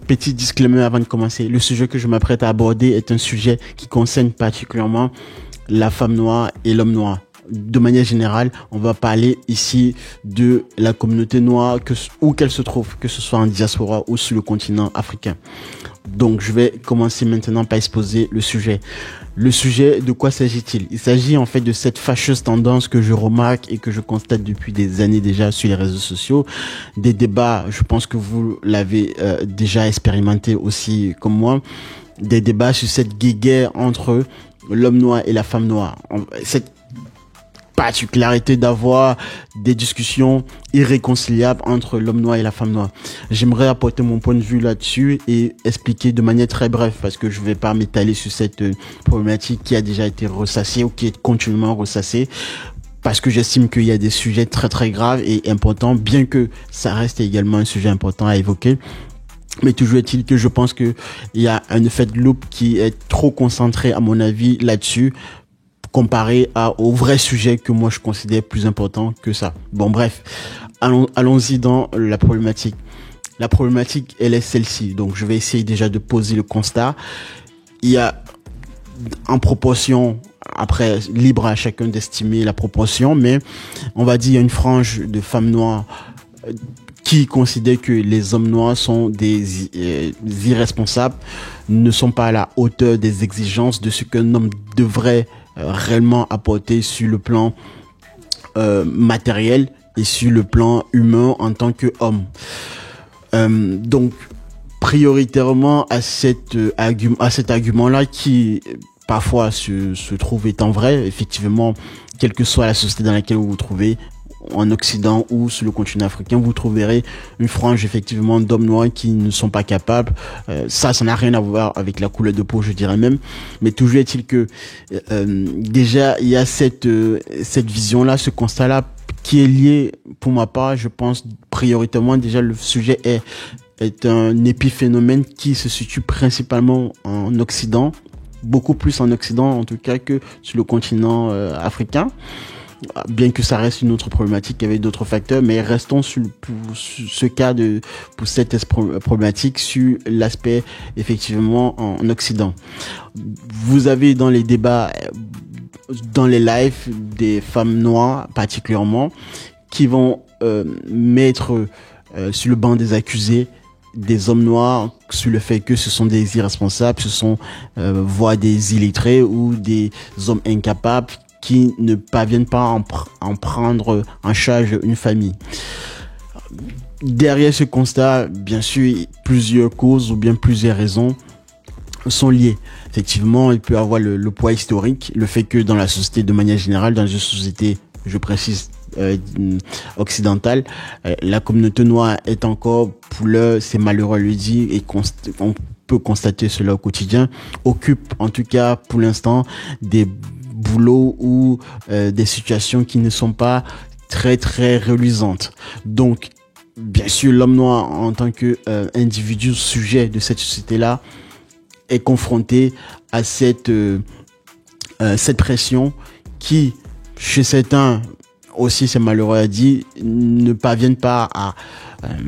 Petit disclaimer avant de commencer. Le sujet que je m'apprête à aborder est un sujet qui concerne particulièrement la femme noire et l'homme noir. De manière générale, on va parler ici de la communauté noire où qu'elle se trouve, que ce soit en diaspora ou sur le continent africain. Donc, je vais commencer maintenant par exposer le sujet. Le sujet, de quoi s'agit-il? Il s'agit en fait de cette fâcheuse tendance que je remarque et que je constate depuis des années déjà sur les réseaux sociaux. Des débats, je pense que vous l'avez déjà expérimenté aussi comme moi, des débats sur cette guéguerre entre l'homme noir et la femme noire. Cette particularité d'avoir des discussions irréconciliables entre l'homme noir et la femme noire. J'aimerais apporter mon point de vue là-dessus et expliquer de manière très brève parce que je vais pas m'étaler sur cette problématique qui a déjà été ressassée ou qui est continuellement ressassée parce que j'estime qu'il y a des sujets très très graves et importants, bien que ça reste également un sujet important à évoquer. Mais toujours est-il que je pense que il y a un effet de loupe qui est trop concentré à mon avis là-dessus, comparé au vrai sujet que moi je considère plus important que ça. Bon bref, allons-y dans la problématique. La problématique, elle est celle-ci. Donc je vais essayer déjà de poser le constat. Il y a en proportion, après libre à chacun d'estimer la proportion, mais on va dire il y a une frange de femmes noires qui considèrent que les hommes noirs sont des irresponsables, ne sont pas à la hauteur des exigences de ce qu'un homme devrait réellement apporter sur le plan matériel et sur le plan humain en tant qu'homme. Donc, prioritairement à cet argument-là qui parfois se trouve étant vrai, effectivement, quelle que soit la société dans laquelle vous vous trouvez, en Occident ou sur le continent africain, vous trouverez une frange effectivement d'hommes noirs qui ne sont pas capables. Ça n'a rien à voir avec la couleur de peau, je dirais même. Mais toujours est-il que déjà il y a cette vision-là, ce constat-là qui est lié, pour ma part, je pense prioritairement déjà le sujet est un épiphénomène qui se situe principalement en Occident, beaucoup plus en Occident en tout cas que sur le continent africain. Bien que ça reste une autre problématique avec d'autres facteurs, mais restons pour cette problématique sur l'aspect effectivement en Occident. Vous avez dans les débats, dans les lives, des femmes noires particulièrement qui vont mettre sur le banc des accusés des hommes noirs sur le fait que ce sont des irresponsables, ce sont voire des illettrés ou des hommes incapables qui ne parviennent pas à en prendre en charge une famille. Derrière ce constat, bien sûr, plusieurs causes ou bien plusieurs raisons sont liées. Effectivement, il peut y avoir le poids historique, le fait que dans la société de manière générale, dans une société, je précise, occidentale, la communauté noire est encore, pour l'heure, c'est malheureux à le dire, et on peut constater cela au quotidien, occupe en tout cas pour l'instant des boulots ou des situations qui ne sont pas très très reluisantes. Donc bien sûr l'homme noir en tant que individu sujet de cette société-là est confronté à cette pression qui chez certains aussi, c'est malheureux à dire, ne parviennent pas à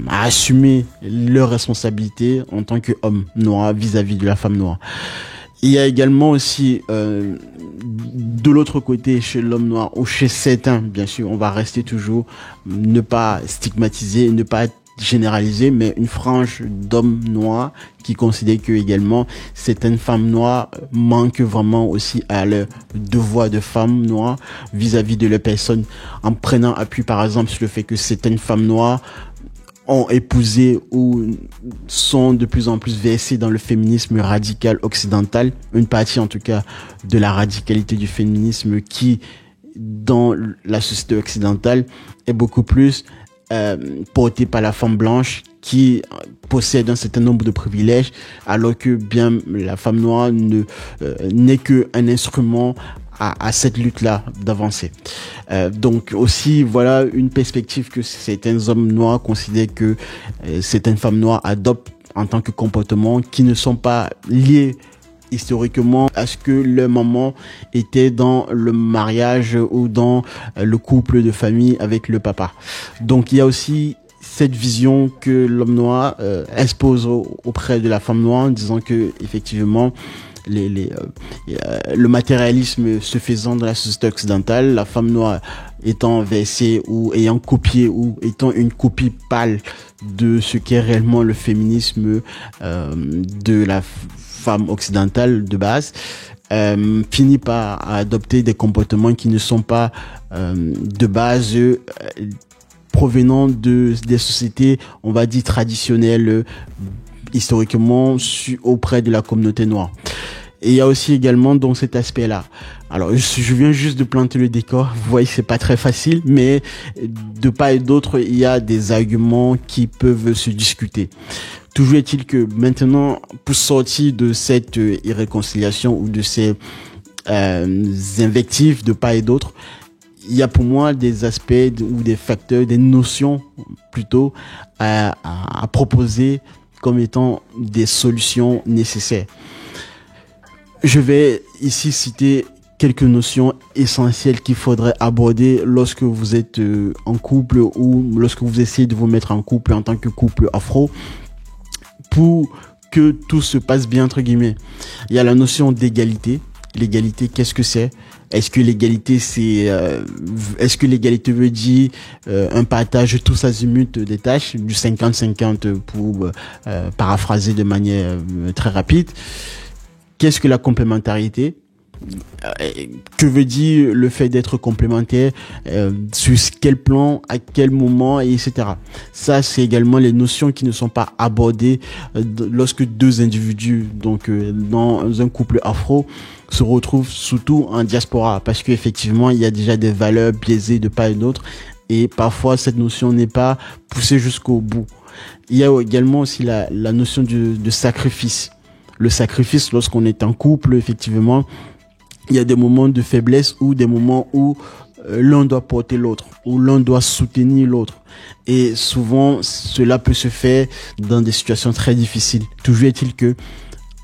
assumer leurs responsabilités en tant qu'homme noir vis-à-vis de la femme noire. Il y a également aussi de l'autre côté chez l'homme noir ou chez certains, bien sûr, on va rester toujours, ne pas stigmatiser, ne pas généraliser, mais une frange d'hommes noirs qui considèrent que également certaines femmes noires manquent vraiment aussi à leur devoir de femmes noires vis-à-vis de leur personne, en prenant appui par exemple sur le fait que certaines femmes noires ont épousé ou sont de plus en plus versées dans le féminisme radical occidental, une partie en tout cas de la radicalité du féminisme qui, dans la société occidentale, est beaucoup plus portée par la femme blanche qui possède un certain nombre de privilèges, alors que bien la femme noire n'est qu'un instrument à cette lutte-là d'avancer. Donc aussi, voilà une perspective que certains hommes noirs considèrent que certaines femmes noires adoptent en tant que comportement qui ne sont pas liés historiquement à ce que leur maman était dans le mariage ou dans le couple de famille avec le papa. Donc il y a aussi cette vision que l'homme noir expose auprès de la femme noire, en disant que effectivement le matérialisme se faisant dans la société occidentale, la femme noire étant versée ou ayant copié ou étant une copie pâle de ce qu'est réellement le féminisme de la femme occidentale de base, finit par adopter des comportements qui ne sont pas de base provenant des sociétés, on va dire, traditionnelles, historiquement auprès de la communauté noire. Et il y a aussi également donc cet aspect-là. Alors, je viens juste de planter le décor. Vous voyez, c'est pas très facile, mais de part et d'autre, il y a des arguments qui peuvent se discuter. Toujours est-il que maintenant, pour sortir de cette irréconciliation ou de ces invectives de part et d'autre, il y a pour moi des aspects ou des facteurs, des notions plutôt à proposer comme étant des solutions nécessaires. Je vais ici citer quelques notions essentielles qu'il faudrait aborder lorsque vous êtes en couple ou lorsque vous essayez de vous mettre en couple en tant que couple afro pour que tout se passe bien, entre guillemets. Il y a la notion d'égalité. L'égalité, qu'est-ce que c'est? Est-ce que l'égalité veut dire un partage tous azimuts des tâches, du 50-50 pour paraphraser de manière très rapide? Qu'est-ce que la complémentarité? Que veut dire le fait d'être complémentaire, sur quel plan, à quel moment, etc. Ça, c'est également les notions qui ne sont pas abordées lorsque deux individus, donc dans un couple afro, se retrouvent surtout en diaspora, parce qu'effectivement, il y a déjà des valeurs biaisées de part et d'autre, et parfois cette notion n'est pas poussée jusqu'au bout. Il y a également aussi la notion de sacrifice. Le sacrifice, lorsqu'on est en couple, effectivement, il y a des moments de faiblesse ou des moments où l'un doit porter l'autre, où l'un doit soutenir l'autre. Et souvent, cela peut se faire dans des situations très difficiles. Toujours est-il que,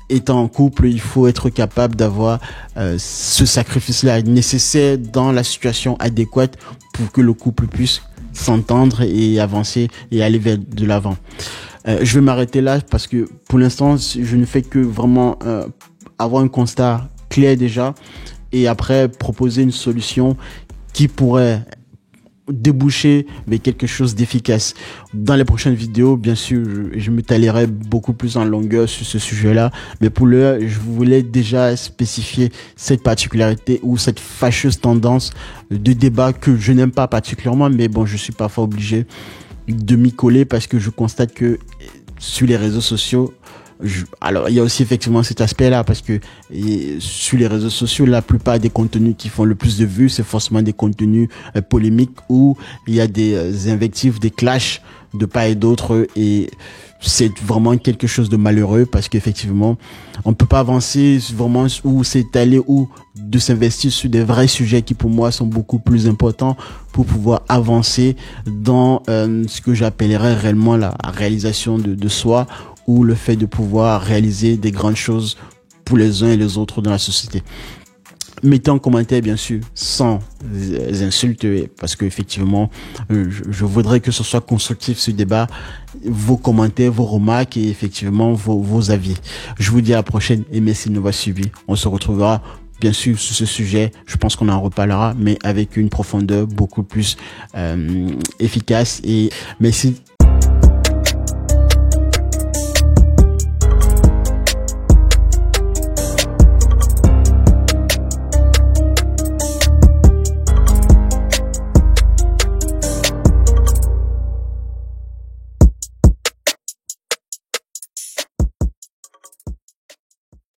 étant en couple, il faut être capable d'avoir ce sacrifice-là nécessaire dans la situation adéquate pour que le couple puisse s'entendre et avancer et aller vers de l'avant. Je vais m'arrêter là parce que pour l'instant, je ne fais que vraiment avoir un constat clair déjà et après proposer une solution qui pourrait déboucher mais quelque chose d'efficace. Dans les prochaines vidéos, bien sûr, je m'étalerai beaucoup plus en longueur sur ce sujet-là, mais pour l'heure, je voulais déjà spécifier cette particularité ou cette fâcheuse tendance de débat que je n'aime pas particulièrement, mais bon, je suis parfois obligé de m'y coller parce que je constate que sur les réseaux sociaux, alors il y a aussi effectivement cet aspect-là parce que sur les réseaux sociaux, la plupart des contenus qui font le plus de vues, c'est forcément des contenus polémiques où il y a des invectives, des clashs de part et d'autre et c'est vraiment quelque chose de malheureux parce qu'effectivement, on peut pas avancer vraiment ou s'étaler ou de s'investir sur des vrais sujets qui pour moi sont beaucoup plus importants pour pouvoir avancer dans ce que j'appellerais réellement la réalisation de soi ou le fait de pouvoir réaliser des grandes choses pour les uns et les autres dans la société. Mettez en commentaire, bien sûr, sans insultes, parce que effectivement, je voudrais que ce soit constructif ce débat, vos commentaires, vos remarques et effectivement vos avis. Je vous dis à la prochaine et merci de nous avoir suivis. On se retrouvera bien sûr sur ce sujet. Je pense qu'on en reparlera, mais avec une profondeur beaucoup plus efficace. Et merci